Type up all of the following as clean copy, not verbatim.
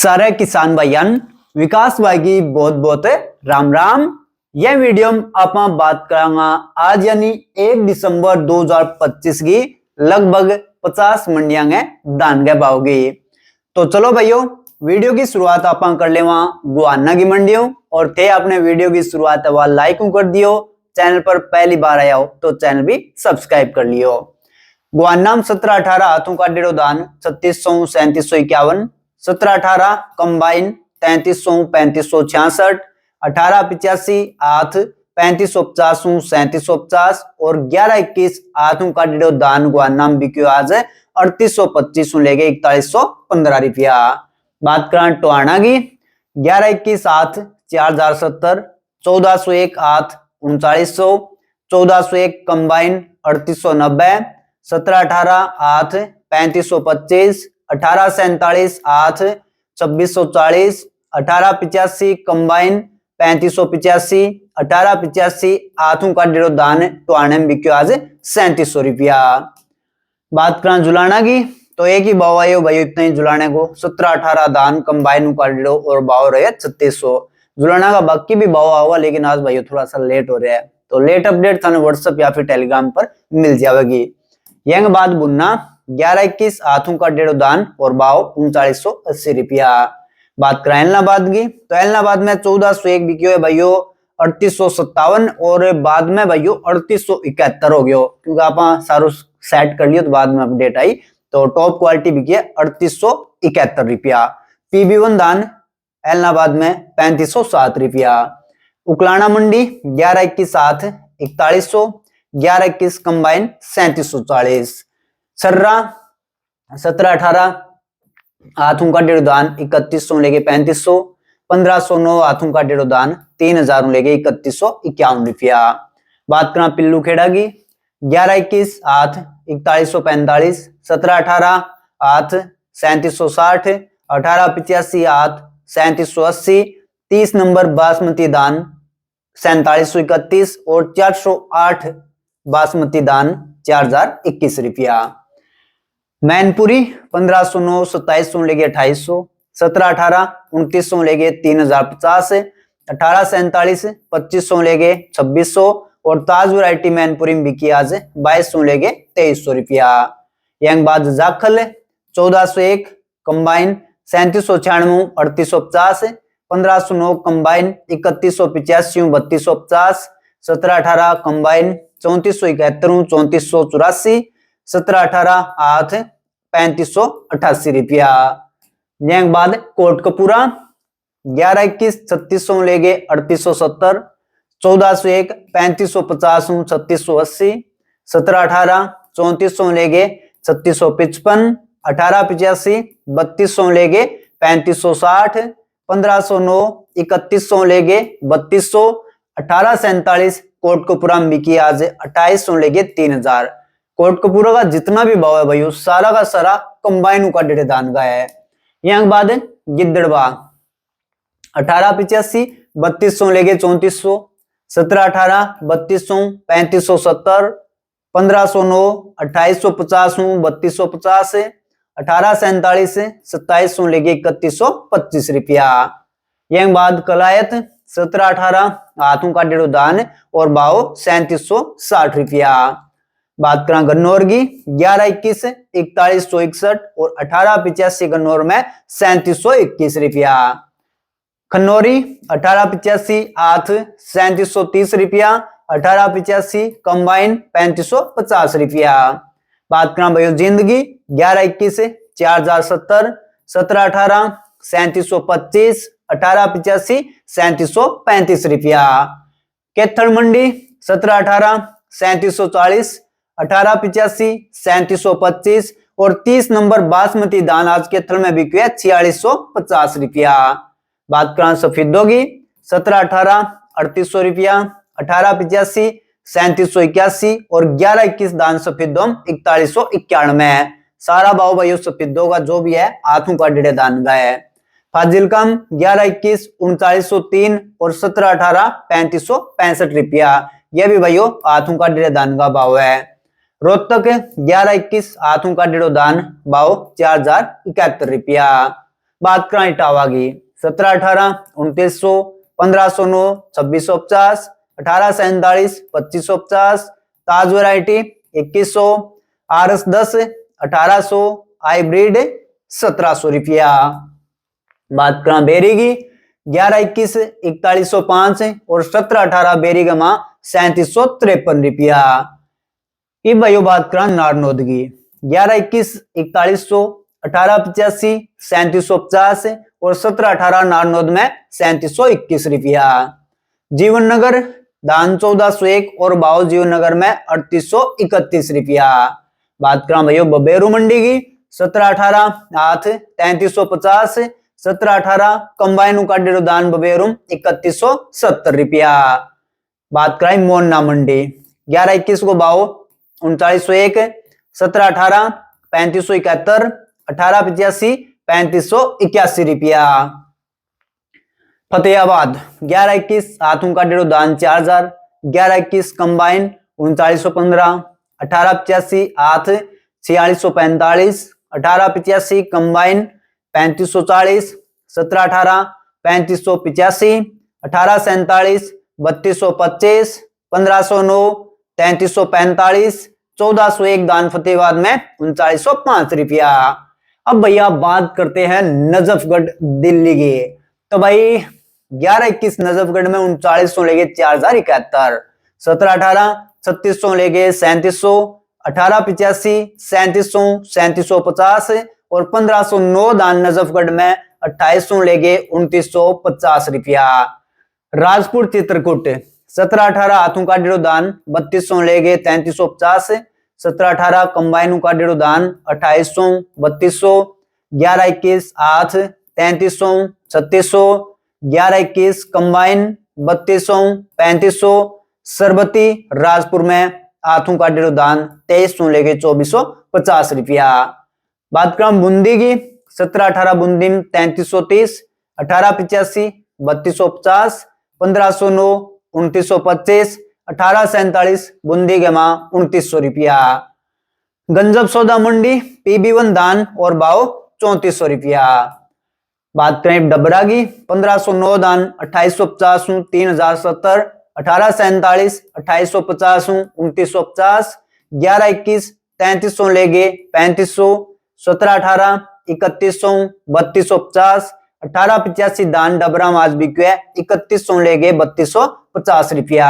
सारे किसान भाईयान विकास भाई की बहुत बहुत राम राम। यह वीडियो में आप बात करांगा आज यानी 1 दिसंबर 2025 की लगभग 50 मंडियां है धान के भाव की। तो चलो भाइयों वीडियो की शुरुआत आप कर ले गुआना की मंडियों और थे आपने वीडियो की शुरुआत वह लाइक कर दियो। चैनल पर पहली बार आया हो तो चैनल भी सब्सक्राइब कर लियो। गुआना में 17-18 हाथों का डेढ़ो दान 3600 3751, 17-18 कंबाइन 3300 3566, 18-85 आठ 3550 3750 और 11-21 आठों का डेढ़ो दान गुआना में बिक्यो आज 3825 लेके 4115 रुपया। बात करें टोहाना की 11-21 आठ 4070, 1401 आठ 3900, 1401 कंबाइन 3890, 17-18 आठ 3525, 18-47 आठ 2640, 18-85 कंबाइन 3585, 18-85 आठों का डेढ़ो दान टोहाने में बिक्यो आज 3700 रुपया। बात करें जुलाना की तो एक ही भाव आयो भाई इतना ही जुलाने को 17-18 दान कंबाइन का डेढ़ो और भाव रहे 3600। जुलाना का बाकी भी भाव होगा लेकिन आज भाई थोड़ा सा लेट हो रहा है तो लेट अपडेट थाने व्हाट्सएप या फिर टेलीग्राम पर मिल जाएगी। यंग बाद बुन्ना 11-21 हाथों का डेढ़ो दान और भाव 3980 रुपया। बात करें एलनाबाद की तो एलनाबाद में 1401 बिक्यो है भाइयों 3857 और बाद में भाइयों 3871 हो गयो क्योंकि आप सारो सेट कर लियो तो बाद में अपडेट आई तो टॉप क्वालिटी बिकी है 3871 रुपया। PB1 दान एलनाबाद में 3507 रुपया। उकलाना मंडी 11-21 आठ 4100, 11-21 कंबाइन 3740, सर्रा 17-18 हाथों का डेढ़ो दान 3100 लेके 3500, 1509 हाथों का डेढ़ो दान 3000 लेके 3151 रुपया। बात करें पिल्लू खेड़ा की 11-21 आठ 4145, 17-18 आठ 3760, 18-85 आठ 3780, 30 नंबर बासमती दान 4731 और 408 बासमती दान 4021 रुपया। मैनपुरी 1509 2700 लेके 2800, 17-18 2900 लेके 3050, 18-47 2500 लेके 2600 और ताज वैरायटी मैनपुरी में बिकी आज 2200 लेके 2300 रुपया। यंग बाद जाखल 1401 कंबाइन 3796 3850, 1509 कंबाइन 3185 3250, 17-18 कंबाइन 3471 3484, 17-18 आठ 3588 रुपया। यंग बाद कोटकपूरा 11-21 3600 लेके 3870, 1401 3550 3680, 17-18 3400 लेके 3655, 18-85 3200 लेके 3560, 1509 3100 लेके 3200, 18-47 कोटकपूरा में बिकी आज 2800 लेके 3000। कोटकपूरा का जितना भी भाव है भाई सारा का सारा कंबाइन का डेढ़े दान का है। यहाँ बाद गिद्दड़वा 18-85 3200 लेके 3400, 17-18 3200 3570, 1509 2850 3250, 18-47 2700 लेके 3125 रुपया। यह बाद कलायत 17-18 हाथों का डेढ़ो दान और भाव 3760 रुपया। बात करें गन्नौर की 11-21 4161 और 18-85 गन्नौर में 3721 रुपया। खन्नौरी 18-85 आठ 3730 रुपया, 18-85 कंबाइन 3550 रुपया। बात करें भाई जिंदगी 11-21 4070, 17-18 3725, 18-85 3735 रुपया। कैथल मंडी 17-18 3740, 18-85 3725 और 30 नंबर बासमती दान आज कैथल में बिकी है 4650 रुपया। बात करें सफेदों की 17-18 3800 रुपया, 18-85 3781 और 11-21 दान सफेदों 4191। सारा भाव भाई सफेदों का जो भी है हाथों का डेढ़े दान का है। फाजिलका 11-21 3903 और 17-18 3565 रुपया। यह भी भाइयों हाथों का डेढ़े दान का भाव है। रोहतक 11-21 हाथों का डेढ़ो दान भाव 4071 रुपया। बात करें इटावा की 1718 2900, 1509 2650, 1847 2550, ताज वैरायटी 2100, RS 10 1800, हाइब्रिड 1700 रुपया। बात करें बेरी की 1121 4105 और 1718 बेरी गमा 3753 रुपया। ये भाइयों बात करें नारनौद की 1121 4100, 1885 3750 और 1718 नारनौद में 3721 रुपया। जीवन नगर दान 1401 और बाओ जीवन नगर में 3831 रुपया। बात करें भाइयों बबेरू मंडी की 1718 आठ 3350, 1718 कंबाइन का डेढ़ दान बबेरू 3170 रुपया। बात करें मोन्ना मंडी 1121 को बाओ 3901, 1718 3571, 1885 3581 रुपया। फतेहाबाद 1121 हाथों का डेढ़ दान 4000, 1121 कंबाइन 3915, 1885 आठ 4645, 1885 कंबाइन 3540, 1718 3585, 1847 3225, 1509 3345, 1401 दान फतेहाबाद में 3905 रुपया। अब भैया बात करते हैं नजफगढ़ दिल्ली की। तो भाई 1121 नजफगढ़ में 3900 लेके 4071, 1718 3600 लेके 3700, 1885 3700 3750 और 1509 दान नजफगढ़ में 2800 लेके 2950 रुपया। राजपुर चित्रकूट 1718 हाथों का डेढ़ दान 3200 लेके 3350, 1718 कंबाइन का डेढ़ दान 2800 3200, 1121 आठ 3300 3600, 1121 कंबाइन 3200 3500, सरबती राजपुर में हाथों का डेढ़ दान 2300 लेके 2450 रुपया। बात करें बूंदी की 1718 बूंदी में 3330, 1885 3250, 1509 2925, 1847 बूंदी के मां 2900 रुपया। गंजब सौदा मंडी PB1 दान और भाव 3400 रुपया। बात करें डबरा की 1509 दान 2850 3070, 1847 2850 2950, 1121 3300 लेके 3500, 1718 3100 3250, 1885 दान डबरा माज बिक्यू है 3100 लेके 3250 रुपया।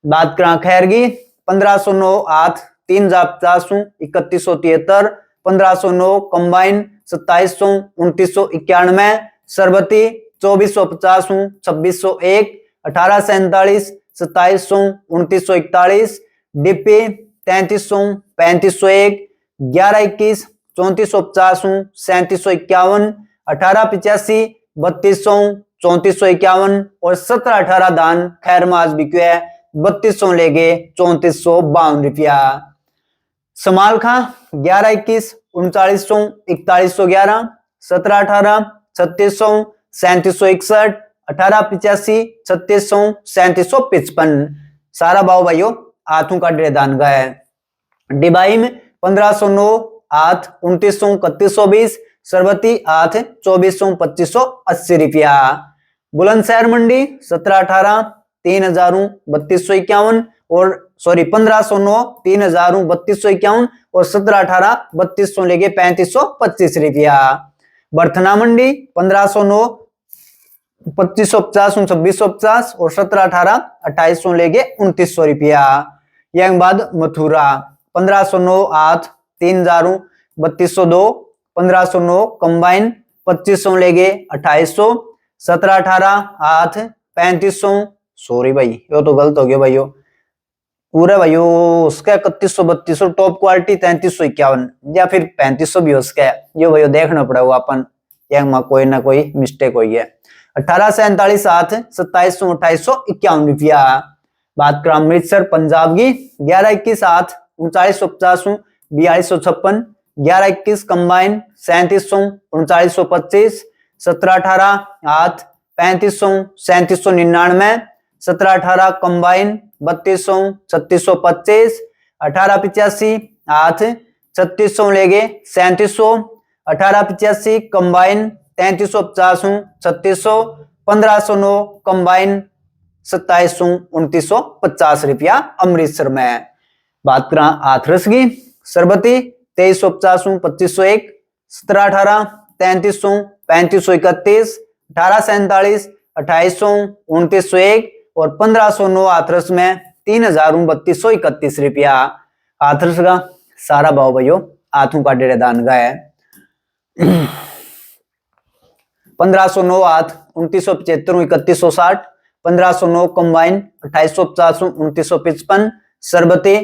बात करें खैर की 1509 आठ 3050 3173, 1509 कंबाइन 2700 2991, सरबती 2450 2601, 1847 2700 2941, डीपी 3300 3501, 1121 3450 3751, 1885 3200 3451 और 1718 दान खैर माज बिक्यू है 3200 लेके 3452 रुपया। समाल खां 1121 3900 4111, 1718 3600 3761, 1885 3600 3755 सारा भाव भाइयों हाथों का डेदान का है। डिबाई में 1509 आठ 2900 3120, सरबती आठ 2400 2580 रुपया। बुलंदशहर मंडी 1718 3000 3251 और सॉरी 1509 3000 3251 और 1718 3200 लेके 3525 रुपया। बर्थना मंडी 1509 2550 2650 और 1718 2800 लेके 2900 रुपया। यह बाद मथुरा 1509 आठ 3000 3202, 1509 कंबाइन 2500 लेके 2800, 1718 आठ 3500 सॉरी भाई ये तो गलत हो गया भाइयों पूरा भाइयों उसका 3100 3200 टॉप क्वालिटी 3351 या फिर 3500 भी उसका ये भाइयों देखना पड़ेगा अपन में कोई ना कोई मिस्टेक हुई है। 1847 आठ 2700 2851 रुपया। बात करें अमृतसर पंजाब की 1121 आठ 3950 4256, 1121 कंबाइन 3700 3925, 1718 आठ 3500 3799, 1718 कंबाइन 3200 3625, 1885 आठ 3600 लेके 3700, 1885 कंबाइन 3350 हूँ 3600, 1509 कंबाइन 272950 रुपया अमृतसर में। बात करा हाथरस की सरबती 2350 हूँ 2501, 1718 3300 3531, 1847 2800 2901 और 1509 हाथरस में 3032 रुपया। हाथरस का सारा भाव भैया हाथों का डेढ़ दान का है। 1509 हाथ 2975 3160, 1509 कंबाइन 2850 2955, सरबती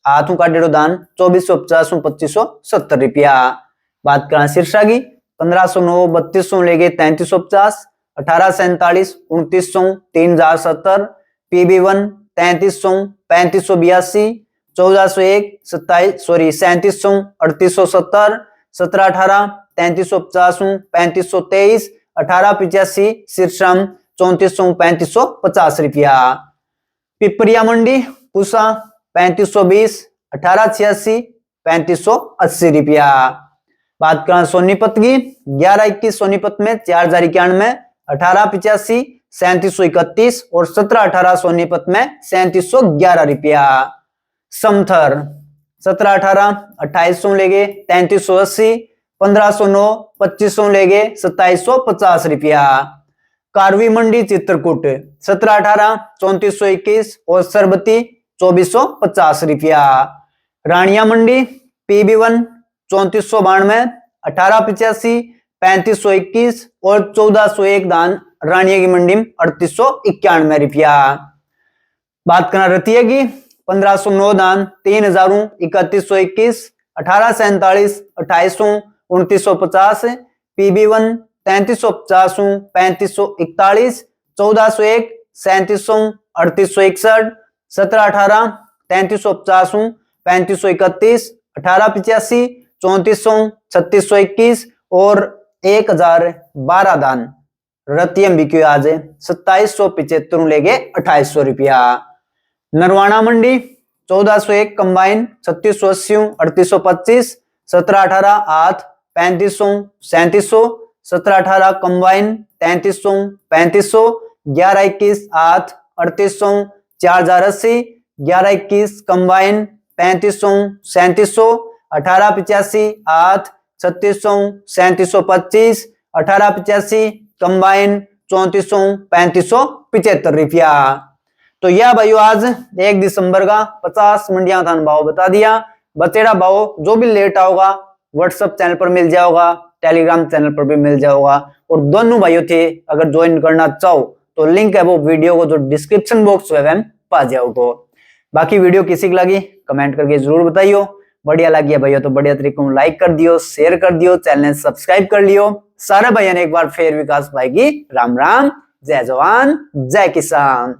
हाथों का डेढ़ दान 2450 2570 रुपया। बात करें शीर्षा की 1509 3200 लेके 3350, 1847 2900 3070, PB1 3300 3582, 1401 3700 3870, 1718 3350 3523, 1885 शीर्षम 3400 3550 रुपया। पिपरिया मंडी पूसा 3520, 1886 3580 रुपया। बात करें सोनीपत की 1121 सोनीपत में 4091, 1885 3731 और 1718 सोनीपत में 3711 रुपया। समथर 1718 2800 लेके 3380, 1509 2500 लेके 2750 रुपया। कारवी मंडी चित्रकूट 1718 3421 और सरबती 2450 रुपया। रानिया मंडी PB1 3492, 1885 3521 और 1401 दान रानिया की मंडी में 3891 रुपया। बात करना रतिया की 1509 दान 3000 3121, 1847 2800 2950, PB1 3350 3541, 1401 3700 3861, 1718 3350 3531, 1885 3400 3621 और 1012 दान रतियम बिक्यो आज 2775 लेके 2800 रुपया। नरवाना मंडी 1401 कंबाइन 3680 3825, 1718 हाथ 3500 3700, 1718 कंबाइन 3300 3500, 1121 हाथ 3800 4080, 1121 कंबाइन 3500 3700, 1885 हाथ 3600 3725, 1885 कंबाइन 3400 3575 रुपया। तो यह भाइयों आज 1 दिसंबर का 50 मंडिया था भाव बता दिया। बचेड़ा भाव जो भी लेट आओगा व्हाट्सएप चैनल पर मिल जाओगा, टेलीग्राम चैनल पर भी मिल जाओगा। और दोनों भाइयों थे अगर ज्वाइन करना चाहो तो लिंक है वो वीडियो को जो डिस्क्रिप्शन बॉक्स में पा जाओ। तो बाकी वीडियो किसी की लगी कमेंट करके जरूर बताइयो। बढ़िया लगी है भैया तो बढ़िया तरीके से लाइक कर दियो, शेयर कर दियो, चैनल सब्सक्राइब कर लियो। सारे भैया ने एक बार फिर विकास भाई की राम राम, जय जवान जय किसान।